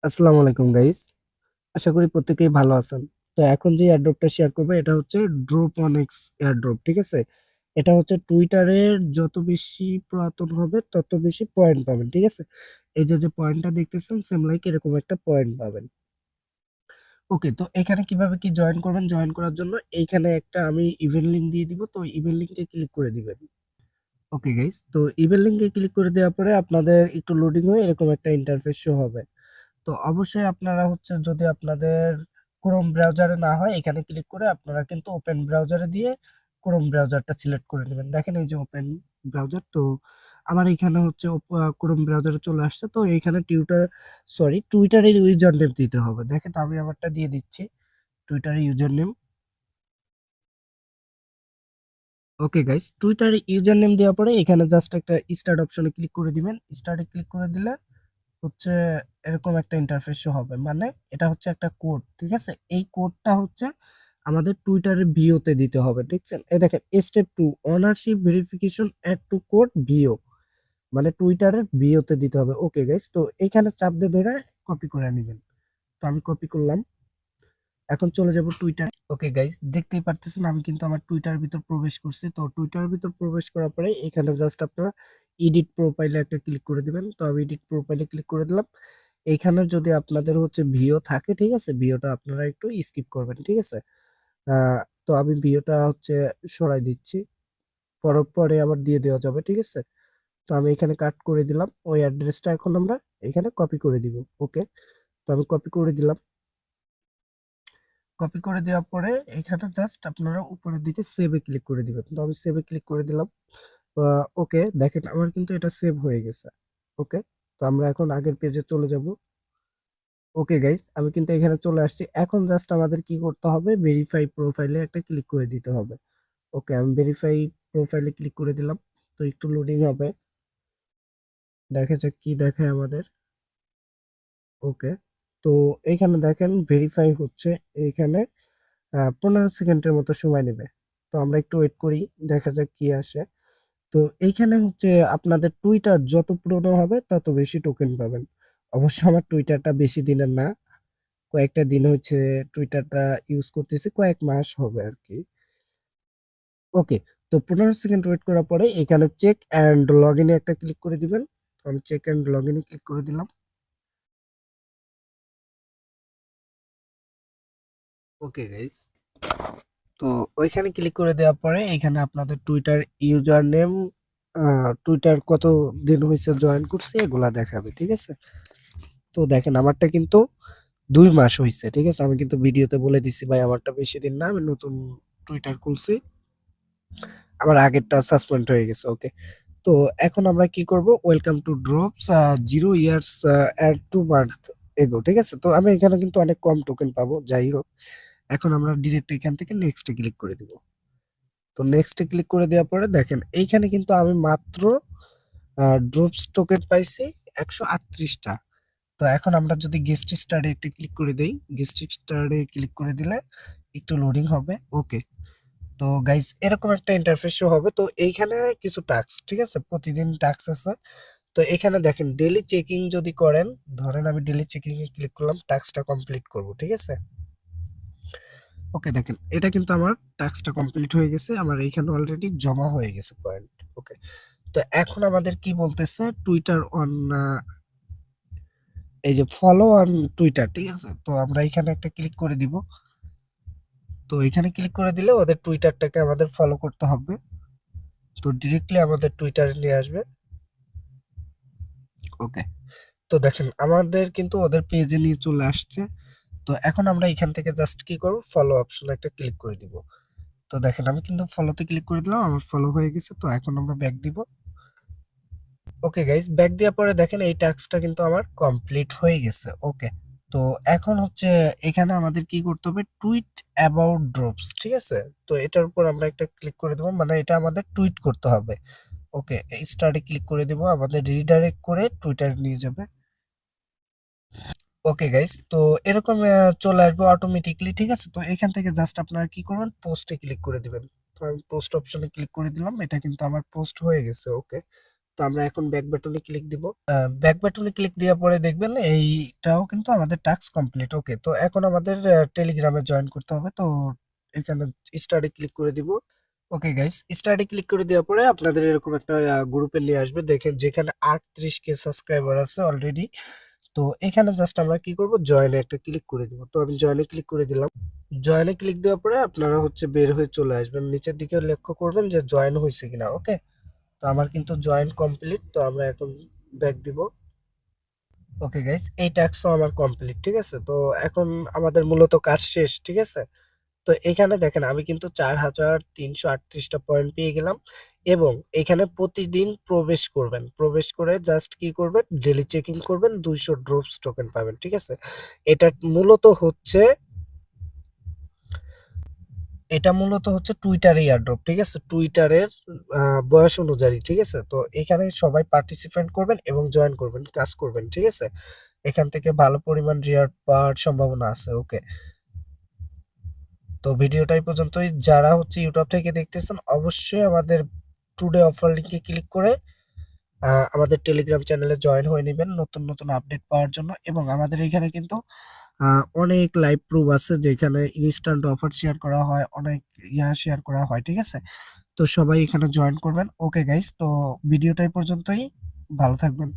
আসসালামু আলাইকুম গাইস। আশা করি প্রত্যেকেই ভালো আছেন। তো এখন যে এয়ারড্রপটা শেয়ার করবো এটা হচ্ছে ড্রোপনিক্স এয়ারড্রপ, ঠিক আছে? এটা হচ্ছে টুইটারের যত বেশি পুরাতন হবে তত বেশি পয়েন্ট পাবেন, ঠিক আছে? এই যে যে পয়েন্টটা দেখতেছেন সেম লাইক এরকম একটা পয়েন্ট পাবেন। ওকে, তো এখানে কিভাবে কি জয়েন করবেন? জয়েন করার জন্য এইখানে একটা আমি ইভেন্ট লিংক দিয়ে দিব, তো ইভেন্ট লিংকে ক্লিক করে দিবেন। ওকে গাইস, তো ইভেন্ট লিংকে ক্লিক করে দেওয়ার পরে আপনাদের একটু লোডিং হয়ে এরকম একটা ইন্টারফেস শো হবে। তো অবশ্যই আপনারা হচ্ছে যদি আপনাদের ক্রোম ব্রাউজারে না হয় এখানে ক্লিক করে আপনারা কিন্তু ওপেন ব্রাউজারে দিয়ে ক্রোম ব্রাউজারটা সিলেক্ট করে নেবেন। দেখেন এই যে ওপেন ব্রাউজার, তো আমার এখানে হচ্ছে ক্রোম ব্রাউজারে চলে আসছে। তো এইখানে টুইটারের ইউজার নেম দিতে হবে। দেখেন আমি আমারটা দিয়ে দিচ্ছি, টুইটারের ইউজার নেম। ওকে গাইস, টুইটারে ইউজার নেম দেওয়ার পরে এখানে জাস্ট একটা স্টার্ট অপশনে ক্লিক করে দিবেন। স্টার্টে ক্লিক করে দিলে হচ্ছে এরকম একটা ইন্টারফেস শো হবে, মানে এটা হচ্ছে একটা কোড, ঠিক আছে? এই কোডটা হচ্ছে আমাদের টুইটারের ভিওতে দিতে হবে, দেখছেন? এই দেখেন, step 2 ownership verification add to code bio, মানে টুইটারের ভিওতে দিতে হবে। ওকে গাইস, তো এইখানে চাপ দিয়ে ধরে কপি করে নেবেন। তো আমি কপি করলাম, এখন চলে যাব টুইটার। ওকে গাইস, দেখতেই পারতেছেন আমি কিন্তু আমার টুইটার ভিতর প্রবেশ করছি। তো টুইটার ভিতর প্রবেশ করার পরে এখানে জাস্ট আপনারা এডিট প্রোফাইলে একটা ক্লিক করে দিবেন। তো আমি এডিট প্রোফাইলে ক্লিক করে দিলাম। এইখানে যদি আপনাদের হচ্ছে ভিও থাকে, ঠিক আছে, ভিওটা আপনারা একটু স্কিপ করবেন, ঠিক আছে? তো আমি ভিওটা হচ্ছে সরাই দিচ্ছি, পরে আবার দিয়ে দেওয়া যাবে, ঠিক আছে? তো আমি এখানে কাট করে দিলাম, ওই অ্যাড্রেসটা এখন আমরা এখানে কপি করে দিব। ওকে, তো আমি কপি করে দিলাম। কপি করে দেওয়ার পরে এখানে জাস্ট আপনারা উপরের দিকে সেভে ক্লিক করে দিবেন। তো আমি সেভে ক্লিক করে দিলাম। ওকে, দেখেন আমার কিন্তু এটা সেভ হয়ে গেছে। ওকে, তো আমরা এখন আগের পেজে চলে যাব। ওকে গাইস, আমি কিন্তু এখানে চলে আসছি। এখন জাস্ট আমাদের কি করতে হবে? ভেরিফাই প্রোফাইলে একটা ক্লিক করে দিতে হবে। ওকে, আমি ভেরিফাই প্রোফাইলে ক্লিক করে দিলাম। তো একটু লোডিং হবে, দেখা যাক কি দেখায় আমাদের। ওকে, তো এইখানে দেখেন ভেরিফাই হচ্ছে। এইখানে 15 সেকেন্ডের মতো সময় নেবে। তো আমরা একটু ওয়েট করি, দেখা যাক কি আসে। তো এইখানে হচ্ছে আপনাদের টুইটার যত পুরনো হবে তত বেশি টোকেন পাবেন। অবশ্য আমার টুইটারটা বেশি দিনের না, কয়েকটা দিন হচ্ছে টুইটারটা ইউজ করতেছি, কয়েক মাস হবে আর কি। ওকে, তো 15 সেকেন্ড ওয়েট করার পরে এখানে চেক অ্যান্ড লগ ইনে একটা ক্লিক করে দিবেন। তো আমি চেক অ্যান্ড লগ ইনে ক্লিক করে দিলাম। ওকে গাইজ, তো ওইখানে ক্লিক করে দেওয়ার পরে এখানে আপনাদের টুইটার ইউজার নেম, টুইটার কত দিন হয়েছে জয়েন করছে এগুলা দেখাবে, ঠিক আছে? তো দেখেন আমারটা কিন্তু 2 মাস হয়েছে, ঠিক আছে? আমি কিন্তু ভিডিওতে বলে দিছি ভাই আমারটা বেশি দিন না, আমি নতুন টুইটার খুলছি, আমার আগেরটা সাসপেন্ড হয়ে গেছে। ওকে, তো এখন আমরা কি করব? Welcome to drops 0 years add 2 month ago, ঠিক আছে? তো আমি এখানে কিন্তু অনেক কম টোকেন পাবো, যাই হোক। এখন আমরা ডিরেক্ট এখান থেকে নেক্সটে ক্লিক করে দিব। তো নেক্সটে ক্লিক করে দেওয়ার পরে দেখেন এইখানে কিন্তু আমি মাত্র ড্রপস টোকেন পাইছি 138টা। তো এখন আমরা যদি গেস্ট স্টারে একটু ক্লিক করে দেই, গেস্ট স্টারে ক্লিক করে দিলে একটু লোডিং হবে। ওকে, তো গাইস এরকম একটা ইন্টারফেস শো হবে। তো এইখানে কিছু টাস্ক, ঠিক আছে, প্রতিদিন টাস্ক আছে। তো এখানে দেখেন ডেইলি চেকিং যদি করেন, ধরেন আমি ডেইলি চেকিং এ ক্লিক করলাম, টাস্কটা কমপ্লিট করব, ঠিক আছে? ওকে, দেখেন এটা কিন্তু আমার টাস্কটা কমপ্লিট হয়ে গেছে, আমার এইখানে অলরেডি জমা হয়ে গেছে পয়েন্ট। ওকে, তো এখন আমাদের কি বলতেছে? টুইটার অন, এই যে ফলো অন টুইটার, ঠিক আছে? তো আমরা এখানে একটা ক্লিক করে দিব। তো এখানে ক্লিক করে দিলে ওদের টুইটারটাকে আমাদের ফলো করতে হবে। তো ডিরেক্টলি আমাদের টুইটারে নিয়ে আসবে। ওকে, তো দেখেন আমাদের কিন্তু ওদের পেজে নিয়ে চলে আসছে। তো এখন আমরা এখান থেকে জাস্ট কি করব? ফলো অপশনে একটা ক্লিক করে দিব। তো দেখেন আমি কিন্তু ফলোতে ক্লিক করে দিলাম, আমার ফলো হয়ে গেছে। তো এখন আমরা ব্যাক দিব। ওকে গাইস, ব্যাক দেওয়ার পরে দেখেন এই টাস্কটা কিন্তু আমার কমপ্লিট হয়ে গেছে। ওকে, তো এখন হচ্ছে এখানে আমাদের কি করতে হবে? টুইট অ্যাবাউট ড্রপস, ঠিক আছে? তো এটার উপর আমরা একটা ক্লিক করে দেবো, মানে এটা আমাদের টুইট করতে হবে। ওকে, স্টার্টে ক্লিক করে দিব, আমাদের রিডাইরেক্ট করে টুইটারে নিয়ে যাবে। ওকে গাইস, তো এরকম চলে আসবে অটোমেটিকলি, ঠিক আছে? তো এখান থেকে জাস্ট আপনারা কি করবেন? পোস্টে ক্লিক করে দিবেন। তো আমি পোস্ট অপশনে ক্লিক করে দিলাম, এটা কিন্তু আমার পোস্ট হয়ে গেছে। ওকে, তো আমরা এখন ব্যাক বাটনে ক্লিক দিব। ব্যাক বাটনে ক্লিক দেওয়ার পরে দেখবেন এইটাও কিন্তু আমাদের টাস্ক কমপ্লিট। ওকে, তো এখন আমাদের টেলিগ্রামে জয়েন করতে হবে। তো এখানে স্টার্টে ক্লিক করে দিব। ওকে গাইস, স্টার্টে ক্লিক করে দেওয়ার পরে আপনাদের এরকম একটা গ্রুপে নিয়ে আসবে। দেখেন যেখানে 38K সাবস্ক্রাইবার আছে অলরেডি। তো এখানে জাস্ট আমরা কি করব, জয়েনে একটা ক্লিক করে দিব। তো আমি জয়েনে ক্লিক করে দিলাম। জয়েনে ক্লিক দেওয়ার পরে আপনারা হচ্ছে বের হয়ে চলে আসবেন, নিচের দিকে লক্ষ্য করবেন যে জয়েন হয়েছে কিনা। ওকে, তো আমার কিন্তু জয়েন কমপ্লিট। তো আমরা এখন ব্যাক দিব। ওকে গাইস, এই টাস্কও আমার কমপ্লিট। ঠিক আছে, তো এখন আমাদের মূলত কাজ শেষ। ঠিক আছে, তো এখানে দেখেন আমি কিন্তু 4338টা পয়েন্ট পেয়ে গেলাম। এবং এখানে প্রতিদিন প্রবেশ করবেন, প্রবেশ করে জাস্ট কি করবেন, ডেলি চেকিং করবেন, 200 ড্রপস টোকেন পাবেন। ঠিক আছে, এটা মূলত হচ্ছে এটা মূলত হচ্ছে টুইটারে এয়ারড্রপ। ঠিক আছে, টুইটারের বয়স অনুযায়ী। ঠিক আছে, তো এখানে সবাই পার্টিসিপেন্ট করবেন এবং জয়েন করবেন, কাজ করবেন। ঠিক আছে, এখান থেকে ভালো পরিমাণ রিওয়ার্ড পাওয়ার সম্ভাবনা আছে। ওকে, তো ভিডিওটা এই পর্যন্তই। যারা হচ্ছে ইউটিউব থেকে দেখতেছেন অবশ্যই আমাদের টুডে অফার লিঙ্কে ক্লিক করে আমাদের টেলিগ্রাম চ্যানেলে জয়েন হয়ে নেবেন নতুন নতুন আপডেট পাওয়ার জন্য। এবং আমাদের এখানে কিন্তু অনেক লাইভ প্রুফ আছে যেখানে ইনস্ট্যান্ট অফার শেয়ার করা হয়, অনেক শেয়ার করা হয়। ঠিক আছে, তো সবাই এখানে জয়েন করবেন। ওকে গাইস, তো ভিডিওটা এই পর্যন্তই। ভালো থাকবেন।